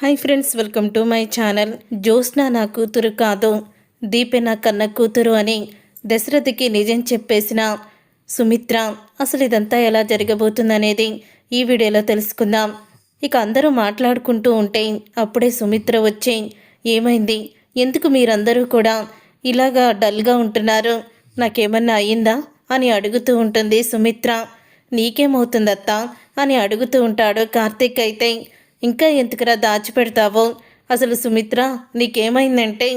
Hi friends, welcome to my channel. Jyotsna నా కూతురు కాదు, దీపే నా కన్న కూతురు అని దశరథకి నిజం చెప్పేసిన సుమిత్ర అసలు ఇదంతా ఎలా జరగబోతుందనేది ఈ వీడియోలో తెలుసుకుందాం. ఇక అందరూ మాట్లాడుకుంటూ ఉంటే అప్పుడే సుమిత్ర వచ్చి, ఏమైంది, ఎందుకు మీరందరూ కూడా ఇలాగా డల్గా ఉంటున్నారు, నాకేమన్నా అయ్యిందా అని అడుగుతూ ఉంటుంది సుమిత్ర. నీకేమవుతుందత్తా అని అడుగుతూ ఉంటాడు కార్తీక్. అయితే ఇంకా ఎందుకురా దాచిపెడతావో, అసలు సుమిత్ర నీకేమైందంటే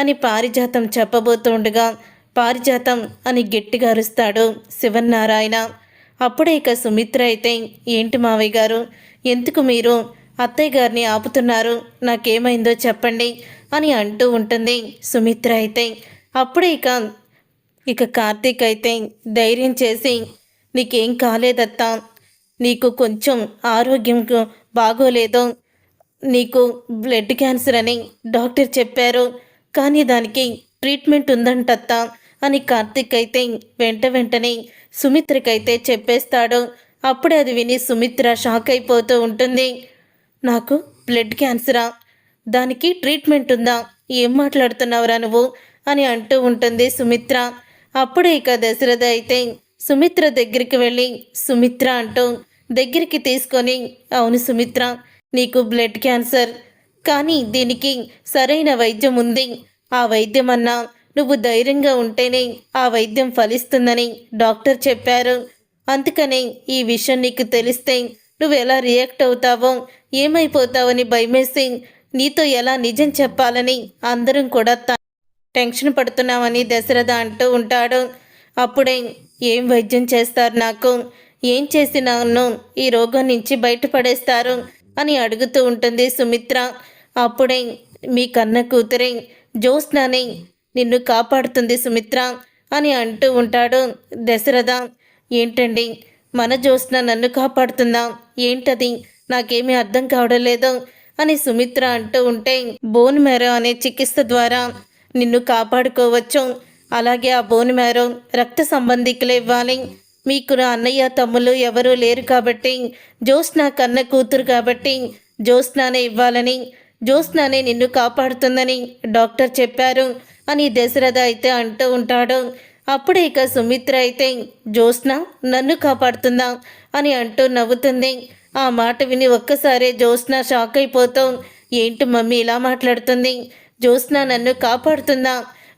అని పారిజాతం చెప్పబోతుండగా పారిజాతం అని గట్టిగా అరుస్తాడు శివన్నారాయణ. అప్పుడే ఇక సుమిత్ర అయితే, ఏంటి మావయ్య గారు, ఎందుకు మీరు అత్తయ్య గారిని ఆపుతున్నారు, నాకేమైందో చెప్పండి అని అంటూ ఉంటుంది సుమిత్ర. అయితే అప్పుడే ఇక కార్తీక్ అయితే ధైర్యం చేసి, నీకేం కాలేదత్తా, నీకు కొంచెం ఆరోగ్యం బాగోలేదు, నీకు బ్లడ్ క్యాన్సర్ అని డాక్టర్ చెప్పారు, కానీ దానికి ట్రీట్మెంట్ ఉందంటత్తా అని కార్తీక్ అయితే వెంటనే సుమిత్రకైతే చెప్పేస్తాడు. అప్పుడే అది విని సుమిత్ర షాక్ అయిపోతూ ఉంటుంది. నాకు బ్లడ్ క్యాన్సరా, దానికి ట్రీట్మెంట్ ఉందా, ఏం మాట్లాడుతున్నావురా నువ్వు అని అంటూ ఉంటుంది సుమిత్ర. అప్పుడే ఇక దశరథ అయితే సుమిత్ర దగ్గరికి వెళ్ళి, సుమిత్ర అంటూ దగ్గరికి తీసుకొని, అవును సుమిత్ర, నీకు బ్లడ్ క్యాన్సర్, కానీ దీనికి సరైన వైద్యం ఉంది, ఆ వైద్యం అన్నా నువ్వు ధైర్యంగా ఉంటేనే ఆ వైద్యం ఫలిస్తుందని డాక్టర్ చెప్పారు. అందుకనే ఈ విషయం నీకు తెలిస్తే నువ్వు ఎలా రియాక్ట్ అవుతావో, ఏమైపోతావని భయమేసి నీతో ఎలా నిజం చెప్పాలని అందరం కూడా టెన్షన్ పడుతున్నామని దశరథ అంటూ ఉంటాడు. అప్పుడే ఏం వైద్యం చేస్తారు, నాకు ఏం చేసి నన్ను ఈ రోగం నుంచి బయటపడేస్తారు అని అడుగుతూ ఉంటుంది సుమిత్ర. అప్పుడే మీ కన్న కూతురే జ్యోత్స్నని నిన్ను కాపాడుతుంది సుమిత్ర అని అంటూ ఉంటాడు దశరథ. ఏంటండి, మన జ్యోత్స్న నన్ను కాపాడుతుందా, ఏంటది, నాకేమీ అర్థం కావడం లేదు అని సుమిత్ర అంటూ ఉంటే, బోన్ మ్యారో అనే చికిత్స ద్వారా నిన్ను కాపాడుకోవచ్చు, అలాగే ఆ బోన్ మ్యారో రక్త సంబంధికులు ఇవ్వాలి, మీకు అన్నయ్య తమ్ముళ్ళు ఎవరూ లేరు కాబట్టి, జ్యోత్స్న కన్న కూతురు కాబట్టి జ్యోత్స్నానే ఇవ్వాలని, జ్యోత్స్నానే నిన్ను కాపాడుతుందని డాక్టర్ చెప్పారు అని దశరథ అయితే అంటూ ఉంటాడు. అప్పుడే ఇక సుమిత్ర అయితే, జ్యోత్స్న నన్ను కాపాడుతుందా అని అంటూ నవ్వుతుంది. ఆ మాట విని ఒక్కసారే జ్యోత్స్న షాక్ అయిపోతూ, ఏంటి మమ్మీ ఇలా మాట్లాడుతుంది, జ్యోత్స్న నన్ను కాపాడుతుందా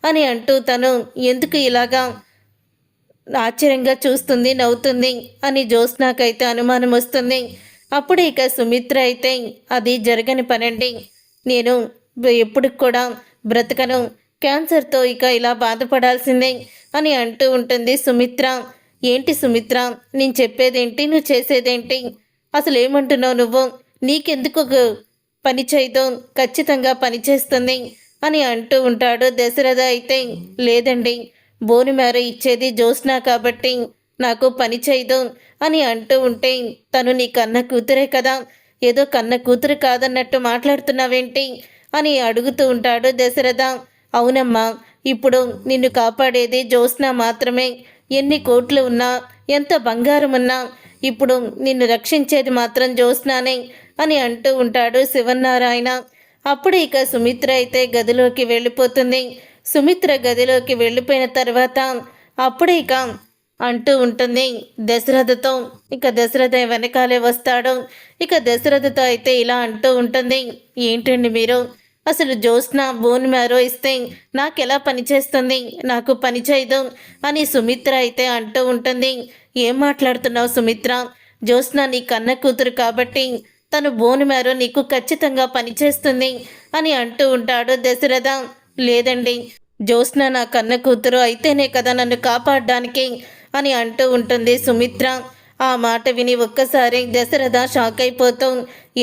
అని అంటూ తను ఎందుకు ఇలాగా ఆశ్చర్యంగా చూస్తుంది, నవ్వుతుంది అని జ్యోత్స్నకైతే అనుమానం వస్తుంది. అప్పుడు ఇక సుమిత్ర అయితే, అది జరగని పనండి, నేను ఎప్పుడు కూడా బ్రతకను, క్యాన్సర్తో ఇక ఇలా బాధపడాల్సిందే అని అంటూ ఉంటుంది సుమిత్ర. ఏంటి సుమిత్ర, నేను చెప్పేదేంటి, నువ్వు చేసేదేంటి, అసలు ఏమంటున్నావు నువ్వు, నీకెందుకు పని చేయదో, ఖచ్చితంగా పనిచేస్తుంది అని అంటూ ఉంటాడు దశరథ. అయితే లేదండి, బోను మేర ఇచ్చేది జ్యోత్స్న కాబట్టి నాకు పని చేయదు అని అంటూ ఉంటే, తను నీ కన్న కూతురే కదా, ఏదో కన్న కూతురు కాదన్నట్టు మాట్లాడుతున్నావేంటి అని అడుగుతూ ఉంటాడు దశరథ. అవునమ్మా, ఇప్పుడు నిన్ను కాపాడేది జ్యోత్స్న మాత్రమే, ఎన్ని కోట్లు ఉన్నా, ఎంత బంగారం ఉన్నా, ఇప్పుడు నిన్ను రక్షించేది మాత్రం జ్యోత్స్నానే అని అంటూ ఉంటాడు శివన్నారాయణ. అప్పుడు ఇక సుమిత్ర అయితే గదిలోకి వెళ్ళిపోతుంది. సుమిత్ర గదిలోకి వెళ్ళిపోయిన తర్వాత అప్పుడే ఇక అంటూ ఉంటుంది దశరథతో. ఇక దశరథ వెనకాలే వస్తాడు. ఇక దశరథతో అయితే ఇలా అంటూ ఉంటుంది, ఏంటండి మీరు, అసలు జ్యోత్స్న బోన్ మ్యారో ఇస్తే నాకెలా పనిచేస్తుంది, నాకు పని చేయదు అని సుమిత్ర అయితే అంటూ ఉంటుంది. ఏం మాట్లాడుతున్నావు సుమిత్ర, జ్యోత్స్న నీ కన్న కూతురు కాబట్టి తను బోన్ మ్యారో నీకు ఖచ్చితంగా పనిచేస్తుంది అని అంటూ ఉంటాడు దశరథ. లేదండి, జ్యోత్స్న నా కన్న కూతురు అయితేనే కదా నన్ను కాపాడడానికి అని అంటూ ఉంటుంది సుమిత్ర. ఆ మాట విని ఒక్కసారి దశరథ షాక్ అయిపోతూ,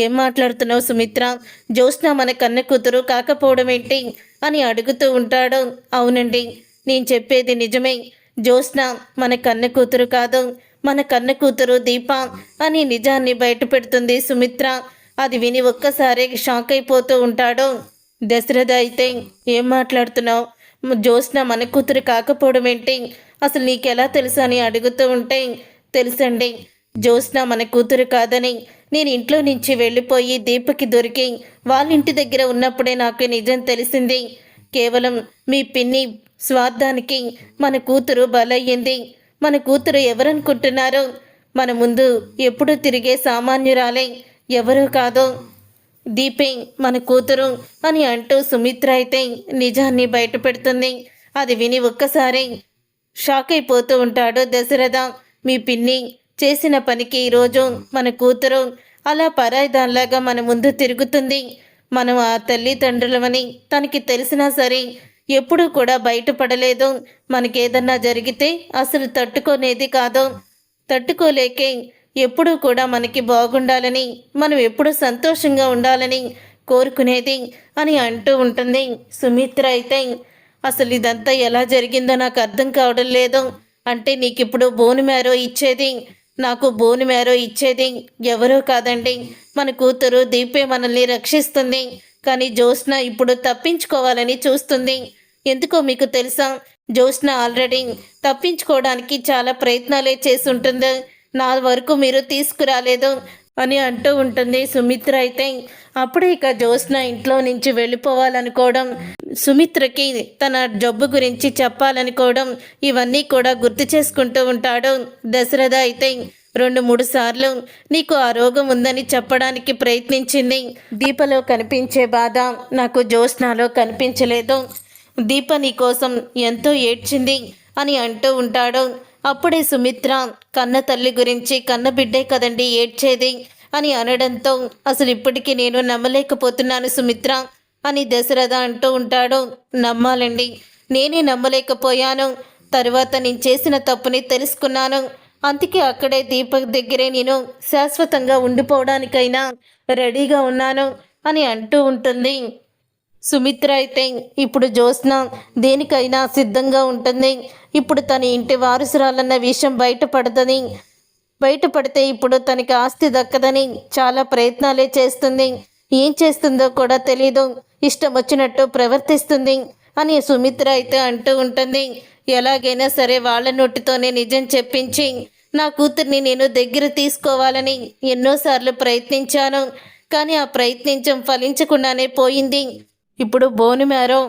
ఏం మాట్లాడుతున్నావు సుమిత్ర, జ్యోత్స్న మన కన్న కూతురు కాకపోవడం ఏంటి అని అడుగుతూ ఉంటాడు. అవునండి, నేను చెప్పేది నిజమే, జ్యోత్స్న మన కన్న కూతురు కాదు, మన కన్న కూతురు దీప అని నిజాన్ని బయట పెడుతుంది సుమిత్ర. అది విని ఒక్కసారి షాక్ అయిపోతూ ఉంటాడు దశరథ. అయితే ఏం మాట్లాడుతున్నావు, జ్యోత్స్న మన కూతురు కాకపోవడం ఏంటి, అసలు నీకెలా తెలుసు అని అడుగుతూ ఉంటే, తెలుసండి, జ్యోత్స్న మన కూతురు కాదని నేను ఇంట్లో నుంచి వెళ్ళిపోయి దీపకి దొరికి వాళ్ళ ఇంటి దగ్గర ఉన్నప్పుడే నాకు నిజం తెలిసింది. కేవలం మీ పిన్ని స్వార్థానికి మన కూతురు బలయ్యింది. మన కూతురు ఎవరనుకుంటున్నారో? మన ముందు ఎప్పుడూ తిరిగే సామాన్యురాలే, ఎవరూ కాదు దీపే మన కూతురు అని అంటూ సుమిత్ర అయితే నిజాన్ని బయట పెడుతుంది. అది విని ఒక్కసారి షాక్ అయిపోతూ ఉంటాడు దశరథ. మీ పిన్ని చేసిన పనికి ఈరోజు మన కూతురు అలా పరాయిదాన్లాగా మన ముందు తిరుగుతుంది. మనం ఆ తల్లిదండ్రులమని తనకి తెలిసినా సరే ఎప్పుడూ కూడా బయటపడలేదు. మనకేదన్నా జరిగితే అసలు తట్టుకునేది కాదు. తట్టుకోలేకే ఎప్పుడూ కూడా మనకి బాగుండాలని, మనం ఎప్పుడూ సంతోషంగా ఉండాలని కోరుకునేది అని అంటూ ఉంటుంది. సుమిత్ర అయితే అసలు ఇదంతా ఎలా జరిగిందో నాకు అర్థం కావడం లేదు. అంటే నీకిప్పుడు బోను మ్యారో ఇచ్చేది, నాకు బోను మ్యారో ఇచ్చేది ఎవరో కాదండి, మన కూతురు దీపే మనల్ని రక్షిస్తుంది. కానీ జ్యోత్స్న ఇప్పుడు తప్పించుకోవాలని చూస్తుంది. ఎందుకో మీకు తెలుసా? జ్యోత్స్న ఆల్రెడీ తప్పించుకోవడానికి చాలా ప్రయత్నాలే చేసి ఉంటుంది. నా వరకు మీరు తీసుకురాలేదు అని అంటూ ఉంటుంది సుమిత్ర అయితే. అప్పుడే ఇక జ్యోత్స్న ఇంట్లో నుంచి వెళ్ళిపోవాలనుకోవడం, సుమిత్రకి తన జబ్బు గురించి చెప్పాలనుకోవడం, ఇవన్నీ కూడా గుర్తు చేసుకుంటూ ఉంటాడు దశరథ అయితే. 2-3 సార్లు నీకు ఆ రోగం ఉందని చెప్పడానికి ప్రయత్నించింది. దీపలో కనిపించే బాధ నాకు జ్యోత్స్నలో కనిపించలేదు. దీప నీ కోసం ఎంతో ఏడ్చింది అని అంటూ ఉంటాడు. అప్పుడే సుమిత్ర కన్న తల్లి గురించి, కన్న బిడ్డే కదండి ఏడ్చేది అని అనడంతో అసలు ఇప్పటికీ నేను నమ్మలేకపోతున్నాను సుమిత్ర అని దశరథ అంటూ ఉంటాడు. నమ్మాలండి, నేనే నమ్మలేకపోయాను. తరువాత నేను చేసిన తప్పుని తెలుసుకున్నాను. అందుకే అక్కడే దీపక్ దగ్గరే నేను శాశ్వతంగా ఉండిపోవడానికైనా రెడీగా ఉన్నాను అని అంటూ ఉంటుంది. సుమిత్ర అయితే ఇప్పుడు జ్యోత్స్న దేనికైనా సిద్ధంగా ఉంటుంది. ఇప్పుడు తన ఇంటి వారసురాలన్న విషయం బయటపడుతుంది. బయటపడితే ఇప్పుడు తనకి ఆస్తి దక్కదని చాలా ప్రయత్నాలే చేస్తుంది. ఏం చేస్తుందో కూడా తెలీదు, ఇష్టం వచ్చినట్టు ప్రవర్తిస్తుంది అని సుమిత్ర అయితే అంటూ ఉంటుంది. ఎలాగైనా సరే వాళ్ళ నోటితోనే నిజం చెప్పించి నా కూతుర్ని నేను దగ్గర తీసుకోవాలని ఎన్నోసార్లు ప్రయత్నించాను. కానీ ఆ ప్రయత్నించం ఫలించకుండానే పోయింది. ఇప్పుడు బోను మ్యారో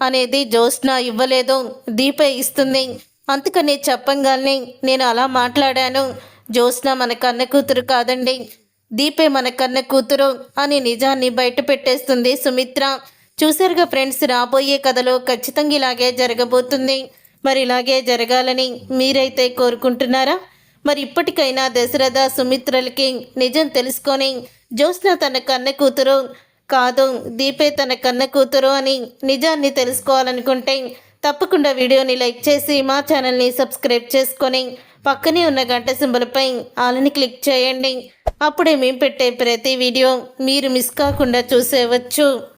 అనేది జ్యోత్స్న ఇవ్వలేదు, దీపే ఇస్తుంది. అందుకని చెప్పంగానే నేను అలా మాట్లాడాను. జ్యోత్స్న మన కన్న కూతురు కాదండి, దీపే మన కన్న కూతురు అని నిజాన్ని బయట పెట్టేస్తుంది సుమిత్ర. చూసారుగా ఫ్రెండ్స్, రాబోయే కథలో ఖచ్చితంగా ఇలాగే జరగబోతుంది. మరి ఇలాగే జరగాలని మీరైతే కోరుకుంటున్నారా? మరి ఇప్పటికైనా దశరథ సుమిత్రలకి నిజం తెలుసుకొని జ్యోత్స్న తన కన్న కూతురు కాదు, దీపే తన కన్న కూతురు అని నిజాన్ని తెలుసుకోవాలనుకుంటే తప్పకుండా వీడియోని లైక్ చేసి మా ఛానల్ని సబ్స్క్రైబ్ చేసుకొని పక్కనే ఉన్న గంట సింబల్పై ఆల్ని క్లిక్ చేయండి. అప్పుడే మేము పెట్టే ప్రతి వీడియో మీరు మిస్ కాకుండా చూసేవచ్చు.